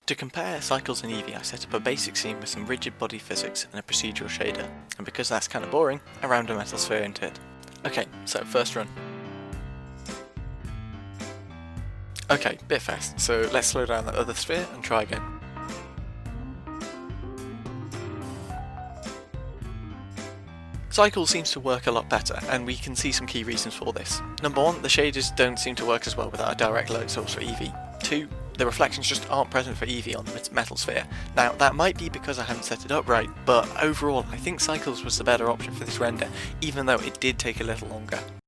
To compare Cycles and Eevee, I set up a basic scene with some rigid body physics and a procedural shader, and because that's kinda boring, I rammed a metal sphere into it. Okay, so first run. Okay, bit fast, so let's slow down that other sphere and try again. Cycles seems to work a lot better, and we can see some key reasons for this. Number 1, the shaders don't seem to work as well without a direct light source for Eevee. 2, the reflections just aren't present for Eevee on the metal sphere. Now, that might be because I haven't set it up right, but overall I think Cycles was the better option for this render, even though it did take a little longer.